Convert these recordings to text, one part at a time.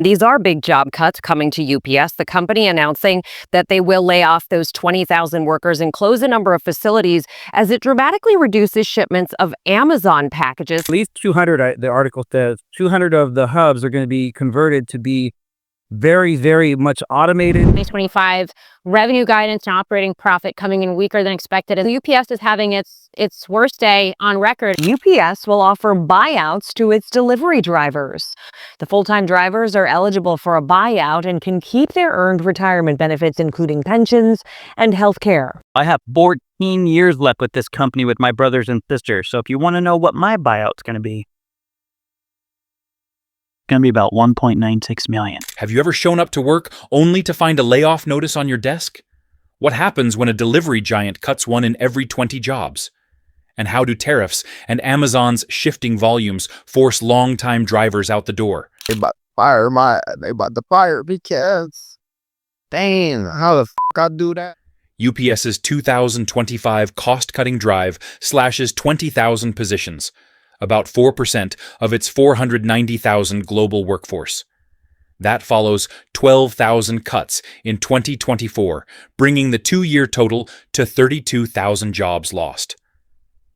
These are big job cuts coming to UPS, the company announcing that they will lay off those 20,000 workers and close a number of facilities as it dramatically reduces shipments of Amazon packages. At least 200, the article says, 200 of the hubs are going to be converted to be very, very much automated. 2025 revenue guidance and operating profit coming in weaker than expected. And UPS is having its worst day on record. UPS will offer buyouts to its delivery drivers. The full-time drivers are eligible for a buyout and can keep their earned retirement benefits, including pensions and health care. I have 14 years left with this company with my brothers and sisters. So if you want to know what my buyout's going to be, going to be about 1.96 million. Have you ever shown up to work only to find a layoff notice on your desk? What happens when a delivery giant cuts one in every 20 jobs? And how do tariffs and Amazon's shifting volumes force long-time drivers out the door? They about to fire because, dang, how the I do that? UPS's 2025 cost-cutting drive slashes 20,000 positions, about 4% of its 490,000 global workforce. That follows 12,000 cuts in 2024, bringing the two-year total to 32,000 jobs lost.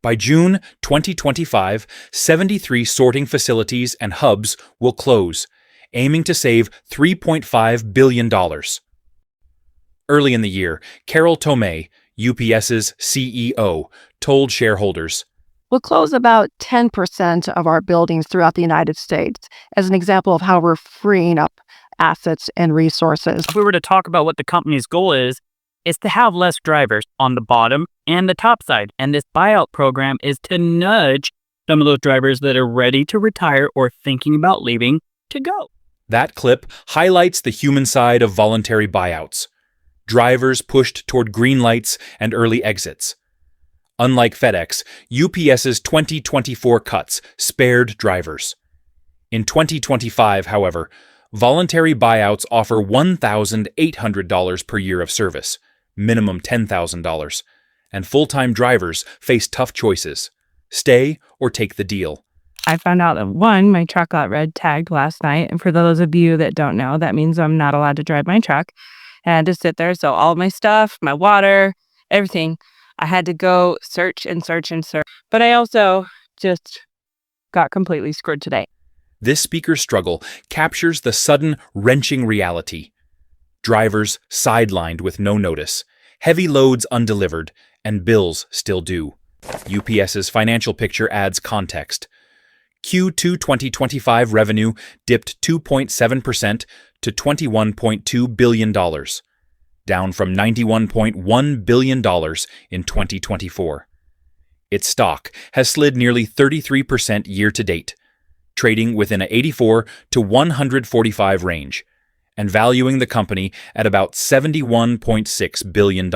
By June 2025, 73 sorting facilities and hubs will close, aiming to save $3.5 billion. Early in the year, Carol Tomei, UPS's CEO, told shareholders, "We'll close about 10% of our buildings throughout the United States as an example of how we're freeing up assets and resources." If we were to talk about what the company's goal is to have less drivers on the bottom and the top side. And this buyout program is to nudge some of those drivers that are ready to retire or thinking about leaving to go. That clip highlights the human side of voluntary buyouts. Drivers pushed toward green lights and early exits. Unlike FedEx, UPS's 2024 cuts spared drivers. In 2025, however, voluntary buyouts offer $1,800 per year of service, minimum $10,000, and full-time drivers face tough choices: stay or take the deal. I found out that my truck got red tagged last night. And for those of you that don't know, that means I'm not allowed to drive my truck. I had to sit there. So all my stuff, my water, everything, I had to go search and search and search. But I also just got completely screwed today. This speaker's struggle captures the sudden, wrenching reality. Drivers sidelined with no notice, heavy loads undelivered, and bills still due. UPS's financial picture adds context. Q2 2025 revenue dipped 2.7% to $21.2 billion, down from $91.1 billion in 2024. Its stock has slid nearly 33% year-to-date, trading within an 84 to 145 range, and valuing the company at about $71.6 billion.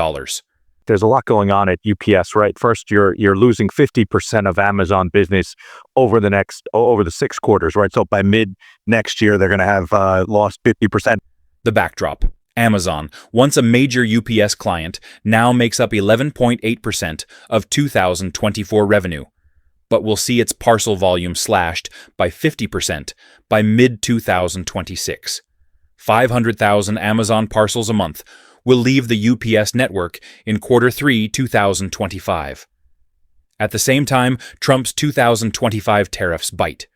There's a lot going on at UPS, right? First, you're losing 50% of Amazon business over the 6 quarters, right? So by mid next year, they're going to have lost 50%. The backdrop: Amazon, once a major UPS client, now makes up 11.8% of 2024 revenue, but will see its parcel volume slashed by 50% by mid-2026. 500,000 Amazon parcels a month will leave the UPS network in Q3 2025. At the same time, Trump's 2025 tariffs bite.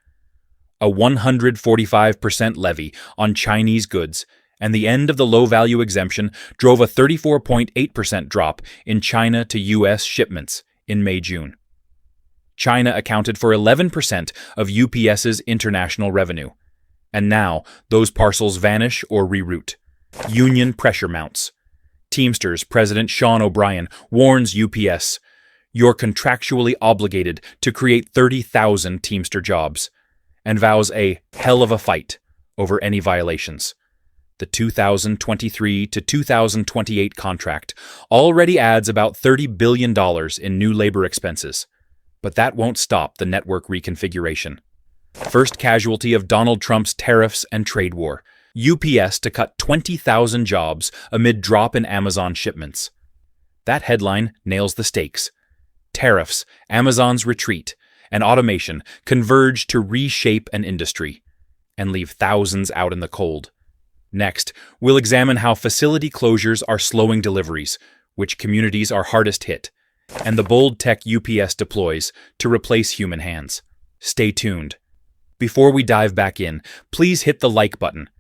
A 145% levy on Chinese goods and the end of the low-value exemption drove a 34.8% drop in China to U.S. shipments in May-June. China accounted for 11% of UPS's international revenue, and now those parcels vanish or reroute. Union pressure mounts. Teamsters President Sean O'Brien warns UPS, "You're contractually obligated to create 30,000 Teamster jobs," and vows a hell of a fight over any violations. The 2023 to 2028 contract already adds about $30 billion in new labor expenses, but that won't stop the network reconfiguration. First casualty of Donald Trump's tariffs and trade war: UPS to cut 20,000 jobs amid drop in Amazon shipments. That headline nails the stakes. Tariffs, Amazon's retreat, and automation converge to reshape an industry. and leave thousands out in the cold. Next, we'll examine how facility closures are slowing deliveries, which communities are hardest hit, and the bold tech UPS deploys to replace human hands. Stay tuned. Before we dive back in, please hit the like button.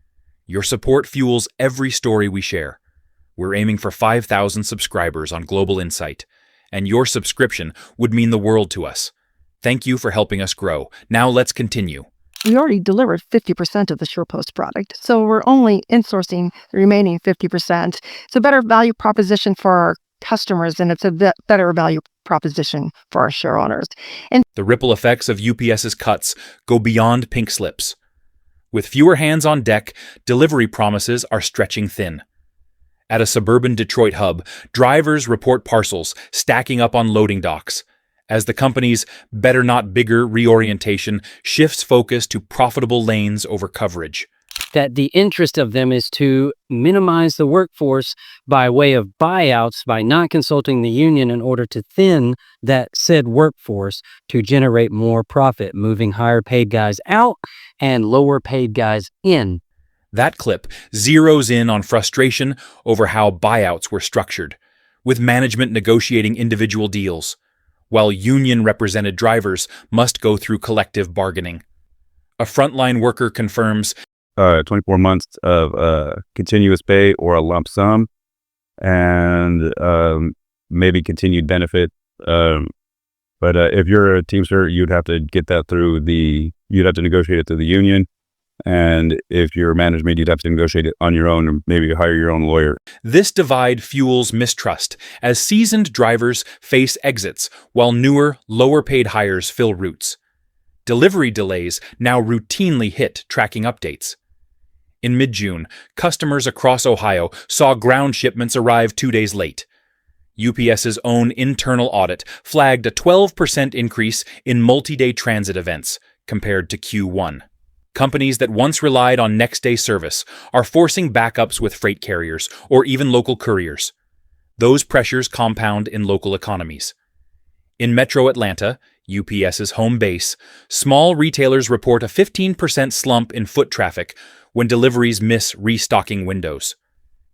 Your support fuels every story we share. We're aiming for 5,000 subscribers on Global Insight, and your subscription would mean the world to us. Thank you for helping us grow. Now let's continue. We already delivered 50% of the SurePost product, so we're only insourcing the remaining 50%. It's a better value proposition for our customers, and it's a better value proposition for our share owners. And The ripple effects of UPS's cuts go beyond pink slips. With fewer hands on deck, delivery promises are stretching thin. At a suburban Detroit hub, drivers report parcels stacking up on loading docks, as the company's better not bigger reorientation shifts focus to profitable lanes over coverage. That the interest of them is to minimize the workforce by way of buyouts, by not consulting the union in order to thin that said workforce to generate more profit, moving higher paid guys out and lower paid guys in. That clip zeroes in on frustration over how buyouts were structured, with management negotiating individual deals, while union-represented drivers must go through collective bargaining. A frontline worker confirms 24 months of continuous pay or a lump sum, and maybe continued benefit. But if you're a Teamster, you'd have to get that you'd have to negotiate it through the union. And if you're management, you'd have to negotiate it on your own, or maybe hire your own lawyer. This divide fuels mistrust as seasoned drivers face exits while newer, lower-paid hires fill routes. Delivery delays now routinely hit tracking updates. In mid-June, customers across Ohio saw ground shipments arrive 2 days late. UPS's own internal audit flagged a 12% increase in multi-day transit events compared to Q1. Companies that once relied on next-day service are forcing backups with freight carriers or even local couriers. Those pressures compound in local economies. In Metro Atlanta, UPS's home base, small retailers report a 15% slump in foot traffic when deliveries miss restocking windows.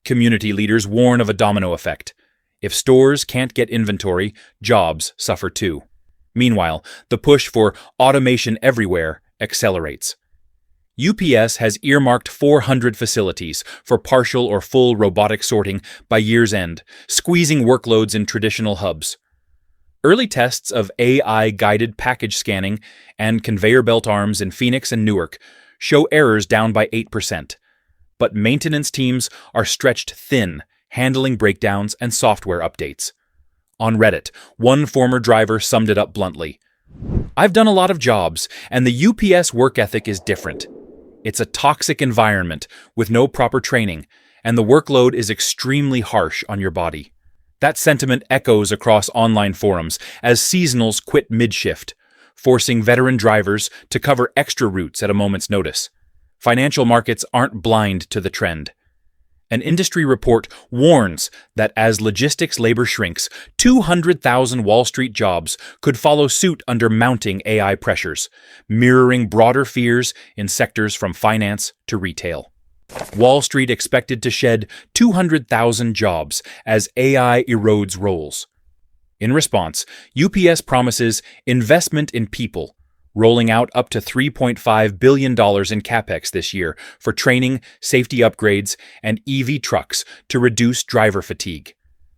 Community leaders warn of a domino effect. If stores can't get inventory, jobs suffer too. Meanwhile, the push for automation everywhere accelerates. UPS has earmarked 400 facilities for partial or full robotic sorting by year's end, squeezing workloads in traditional hubs. Early tests of AI-guided package scanning and conveyor belt arms in Phoenix and Newark show errors down by 8%, but maintenance teams are stretched thin, handling breakdowns and software updates. On Reddit, one former driver summed it up bluntly. "I've done a lot of jobs, and the UPS work ethic is different. It's a toxic environment with no proper training, and the workload is extremely harsh on your body." That sentiment echoes across online forums as seasonals quit mid-shift, forcing veteran drivers to cover extra routes at a moment's notice. Financial markets aren't blind to the trend. An industry report warns that as logistics labor shrinks, 200,000 Wall Street jobs could follow suit under mounting AI pressures, mirroring broader fears in sectors from finance to retail. Wall Street expected to shed 200,000 jobs as AI erodes roles. In response, UPS promises investment in people, rolling out up to $3.5 billion in CapEx this year for training, safety upgrades, and EV trucks to reduce driver fatigue.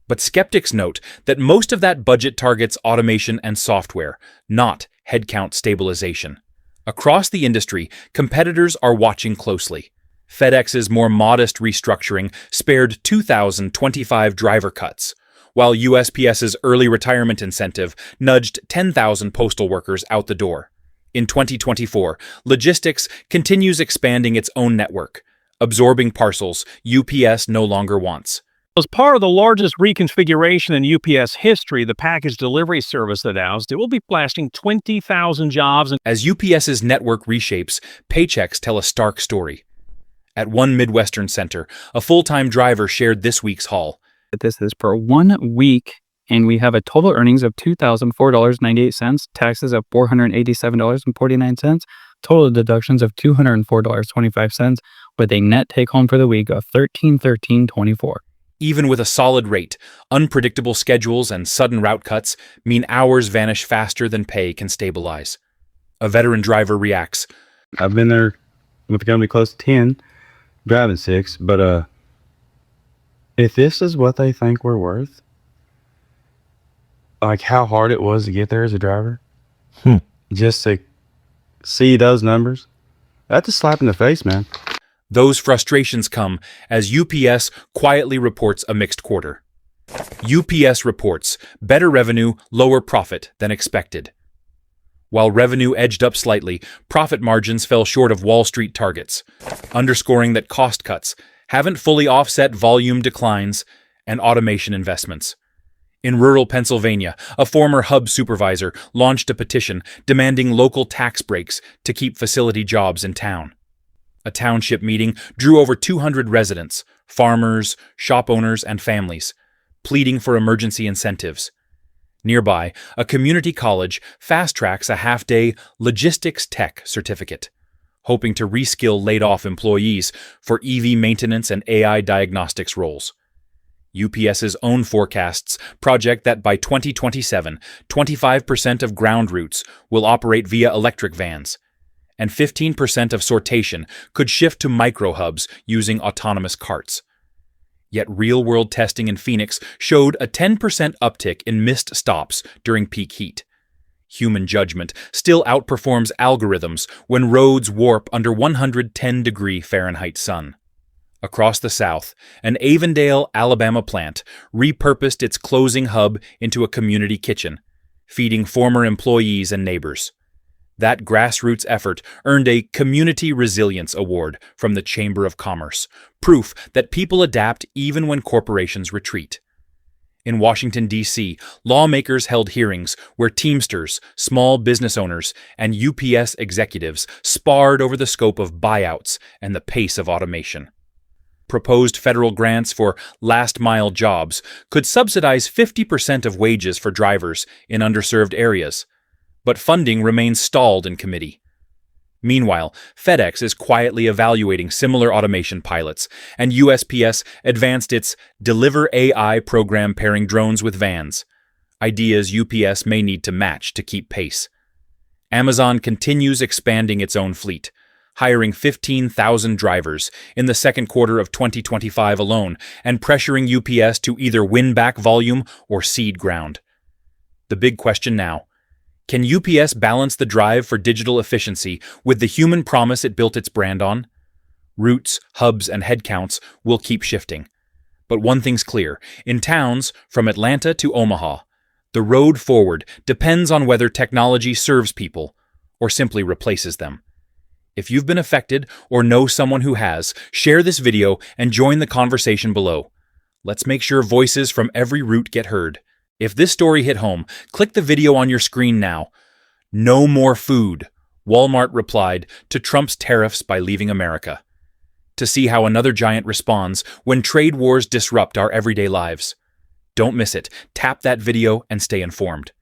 But skeptics note that most of that budget targets automation and software, not headcount stabilization. Across the industry, competitors are watching closely. FedEx's more modest restructuring spared 2,025 driver cuts, while USPS's early retirement incentive nudged 10,000 postal workers out the door. In 2024, logistics continues expanding its own network, absorbing parcels UPS no longer wants. As part of the largest reconfiguration in UPS history, the package delivery service announced it will be blasting 20,000 jobs. As UPS's network reshapes, paychecks tell a stark story. At one Midwestern center, a full-time driver shared this week's haul. This is per 1 week, and we have a total earnings of $2,004.98, taxes of $487.49, total deductions of $204.25, with a net take-home for the week of $1,313.24. Even with a solid rate, unpredictable schedules and sudden route cuts mean hours vanish faster than pay can stabilize. A veteran driver reacts. I've been there with the company close to 10, driving 6, but if this is what they think we're worth, like how hard it was to get there as a driver, just to see those numbers, that's a slap in the face, man. Those frustrations come as UPS quietly reports a mixed quarter. UPS reports better revenue, lower profit than expected. While revenue edged up slightly, profit margins fell short of Wall Street targets, underscoring that cost cuts haven't fully offset volume declines and automation investments. In rural Pennsylvania, a former hub supervisor launched a petition demanding local tax breaks to keep facility jobs in town. A township meeting drew over 200 residents, farmers, shop owners, and families, pleading for emergency incentives. Nearby, a community college fast-tracks a half-day logistics tech certificate, hoping to reskill laid-off employees for EV maintenance and AI diagnostics roles. UPS's own forecasts project that by 2027, 25% of ground routes will operate via electric vans, and 15% of sortation could shift to micro-hubs using autonomous carts. Yet real-world testing in Phoenix showed a 10% uptick in missed stops during peak heat. Human judgment still outperforms algorithms when roads warp under 110-degree Fahrenheit sun. Across the South, an Avondale, Alabama plant repurposed its closing hub into a community kitchen, feeding former employees and neighbors. That grassroots effort earned a Community Resilience Award from the Chamber of Commerce, proof that people adapt even when corporations retreat. In Washington, D.C., lawmakers held hearings where Teamsters, small business owners, and UPS executives sparred over the scope of buyouts and the pace of automation. Proposed federal grants for last-mile jobs could subsidize 50% of wages for drivers in underserved areas, but funding remains stalled in committee. Meanwhile, FedEx is quietly evaluating similar automation pilots, and USPS advanced its Deliver AI program pairing drones with vans, ideas UPS may need to match to keep pace. Amazon continues expanding its own fleet, hiring 15,000 drivers in the second quarter of 2025 alone, and pressuring UPS to either win back volume or cede ground. The big question now: can UPS balance the drive for digital efficiency with the human promise it built its brand on? Routes, hubs, and headcounts will keep shifting. But one thing's clear: in towns from Atlanta to Omaha, the road forward depends on whether technology serves people or simply replaces them. If you've been affected or know someone who has, share this video and join the conversation below. Let's make sure voices from every route get heard. If this story hit home, click the video on your screen now. No more food, Walmart replied to Trump's tariffs by leaving America. To see how another giant responds when trade wars disrupt our everyday lives. Don't miss it. Tap that video and stay informed.